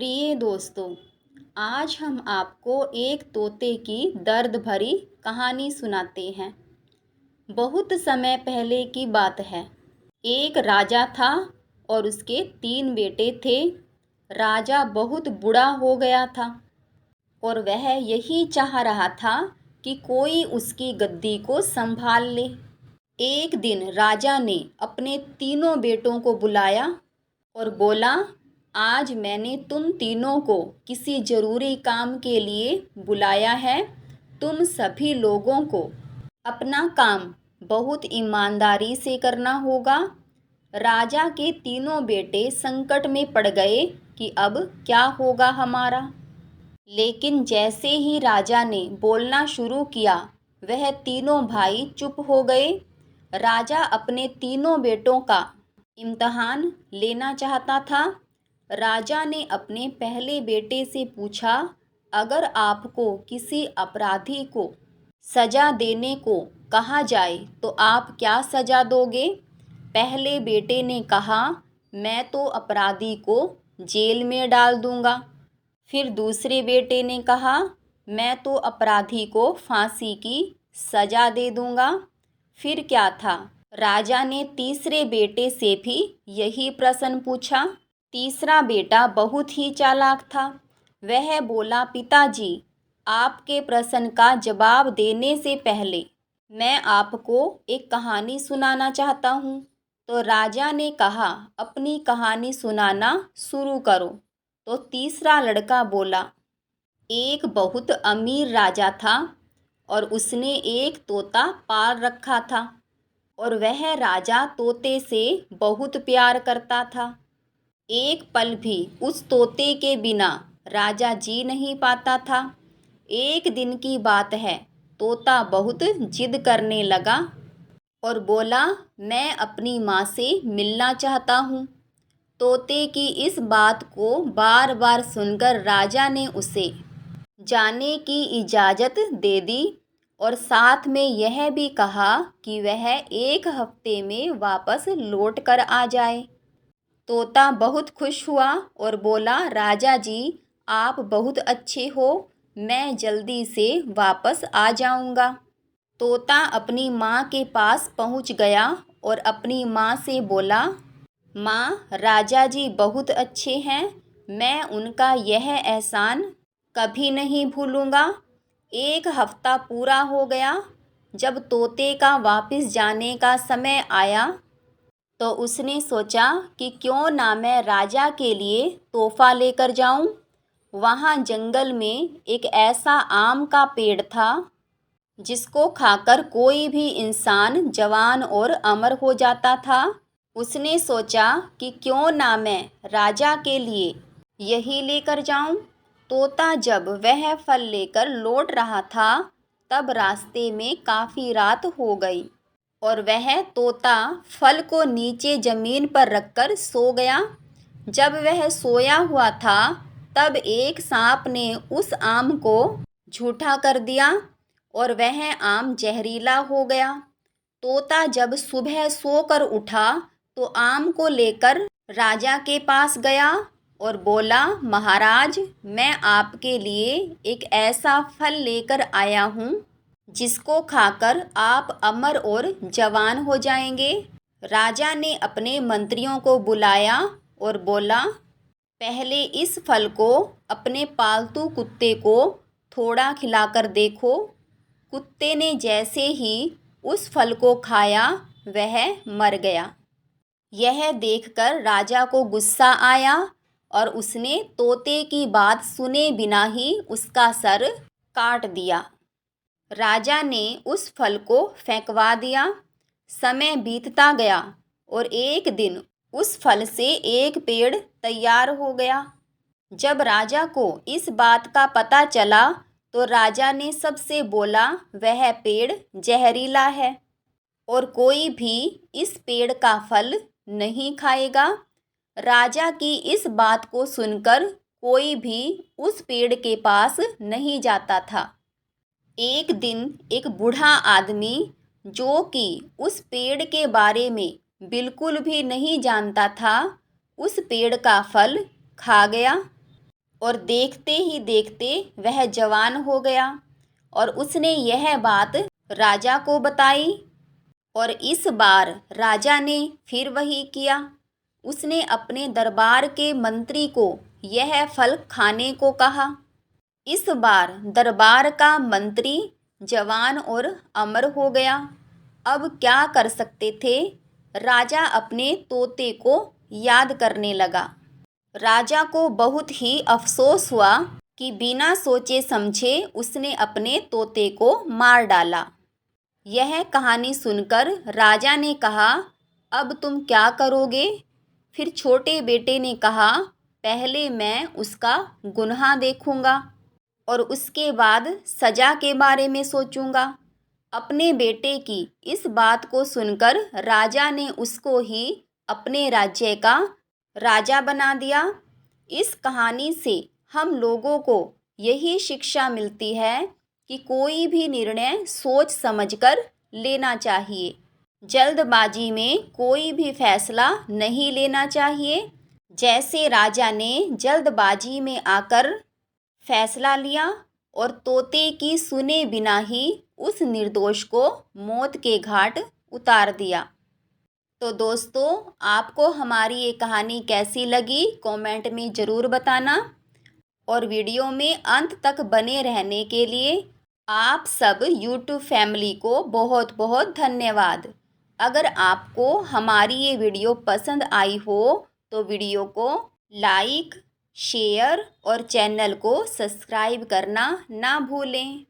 प्रिय दोस्तों, आज हम आपको एक तोते की दर्द भरी कहानी सुनाते हैं। बहुत समय पहले की बात है। एक राजा था और उसके 3 बेटे थे। राजा बहुत बूढ़ा हो गया था और वह यही चाह रहा था कि कोई उसकी गद्दी को संभाल ले। एक दिन राजा ने अपने तीनों बेटों को बुलाया और बोला, आज मैंने तुम तीनों को किसी जरूरी काम के लिए बुलाया है। तुम सभी लोगों को अपना काम बहुत ईमानदारी से करना होगा। राजा के तीनों बेटे संकट में पड़ गए कि अब क्या होगा हमारा। लेकिन जैसे ही राजा ने बोलना शुरू किया, वह तीनों भाई चुप हो गए। राजा अपने तीनों बेटों का इम्तिहान लेना चाहता था। राजा ने अपने पहले बेटे से पूछा, अगर आपको किसी अपराधी को सजा देने को कहा जाए तो आप क्या सजा दोगे? पहले बेटे ने कहा, मैं तो अपराधी को जेल में डाल दूंगा। फिर दूसरे बेटे ने कहा, मैं तो अपराधी को फांसी की सजा दे दूंगा। फिर क्या था, राजा ने तीसरे बेटे से भी यही प्रश्न पूछा। तीसरा बेटा बहुत ही चालाक था। वह बोला, पिताजी, आपके प्रश्न का जवाब देने से पहले मैं आपको एक कहानी सुनाना चाहता हूँ। तो राजा ने कहा, अपनी कहानी सुनाना शुरू करो। तो तीसरा लड़का बोला, एक बहुत अमीर राजा था और उसने एक तोता पाल रखा था और वह राजा तोते से बहुत प्यार करता था। एक पल भी उस तोते के बिना राजा जी नहीं पाता था। एक दिन की बात है, तोता बहुत जिद करने लगा और बोला, मैं अपनी माँ से मिलना चाहता हूँ। तोते की इस बात को बार बार सुनकर राजा ने उसे जाने की इजाज़त दे दी और साथ में यह भी कहा कि वह 1 हफ्ते में वापस लौट कर आ जाए। तोता बहुत खुश हुआ और बोला, राजा जी, आप बहुत अच्छे हो, मैं जल्दी से वापस आ जाऊंगा। तोता अपनी माँ के पास पहुँच गया और अपनी माँ से बोला, माँ, राजा जी बहुत अच्छे हैं, मैं उनका यह एहसान कभी नहीं भूलूंगा। 1 हफ्ता पूरा हो गया। जब तोते का वापस जाने का समय आया तो उसने सोचा कि क्यों ना मैं राजा के लिए तोहफा लेकर जाऊं। वहाँ जंगल में एक ऐसा आम का पेड़ था जिसको खाकर कोई भी इंसान जवान और अमर हो जाता था। उसने सोचा कि क्यों ना मैं राजा के लिए यही लेकर जाऊं। तोता जब वह फल लेकर लौट रहा था, तब रास्ते में काफ़ी रात हो गई और वह तोता फल को नीचे ज़मीन पर रखकर सो गया। जब वह सोया हुआ था, तब एक सांप ने उस आम को झूठा कर दिया और वह आम जहरीला हो गया। तोता जब सुबह सोकर उठा तो आम को लेकर राजा के पास गया और बोला, महाराज, मैं आपके लिए एक ऐसा फल लेकर आया हूँ जिसको खाकर आप अमर और जवान हो जाएंगे। राजा ने अपने मंत्रियों को बुलाया और बोला, पहले इस फल को अपने पालतू कुत्ते को थोड़ा खिलाकर देखो। कुत्ते ने जैसे ही उस फल को खाया, वह मर गया। यह देखकर राजा को गुस्सा आया और उसने तोते की बात सुने बिना ही उसका सर काट दिया। राजा ने उस फल को फेंकवा दिया। समय बीतता गया और एक दिन उस फल से एक पेड़ तैयार हो गया। जब राजा को इस बात का पता चला तो राजा ने सबसे बोला, वह पेड़ जहरीला है और कोई भी इस पेड़ का फल नहीं खाएगा। राजा की इस बात को सुनकर कोई भी उस पेड़ के पास नहीं जाता था। एक दिन एक बूढ़ा आदमी, जो कि उस पेड़ के बारे में बिल्कुल भी नहीं जानता था, उस पेड़ का फल खा गया। और देखते ही देखते वह जवान हो गया और उसने यह बात राजा को बताई। और इस बार राजा ने फिर वही किया। उसने अपने दरबार के मंत्री को यह फल खाने को कहा। इस बार दरबार का मंत्री जवान और अमर हो गया। अब क्या कर सकते थे? राजा अपने तोते को याद करने लगा। राजा को बहुत ही अफसोस हुआ कि बिना सोचे समझे उसने अपने तोते को मार डाला। यह कहानी सुनकर राजा ने कहा, अब तुम क्या करोगे? फिर छोटे बेटे ने कहा, पहले मैं उसका गुनाह देखूंगा और उसके बाद सजा के बारे में सोचूंगा। अपने बेटे की इस बात को सुनकर राजा ने उसको ही अपने राज्य का राजा बना दिया। इस कहानी से हम लोगों को यही शिक्षा मिलती है कि कोई भी निर्णय सोच समझकर लेना चाहिए। जल्दबाजी में कोई भी फैसला नहीं लेना चाहिए। जैसे राजा ने जल्दबाजी में आकर फैसला लिया और तोते की सुने बिना ही उस निर्दोष को मौत के घाट उतार दिया। तो दोस्तों, आपको हमारी ये कहानी कैसी लगी कमेंट में ज़रूर बताना और वीडियो में अंत तक बने रहने के लिए आप सब यूट्यूब फैमिली को बहुत बहुत धन्यवाद। अगर आपको हमारी ये वीडियो पसंद आई हो तो वीडियो को लाइक, शेयर और चैनल को सब्सक्राइब करना ना भूलें।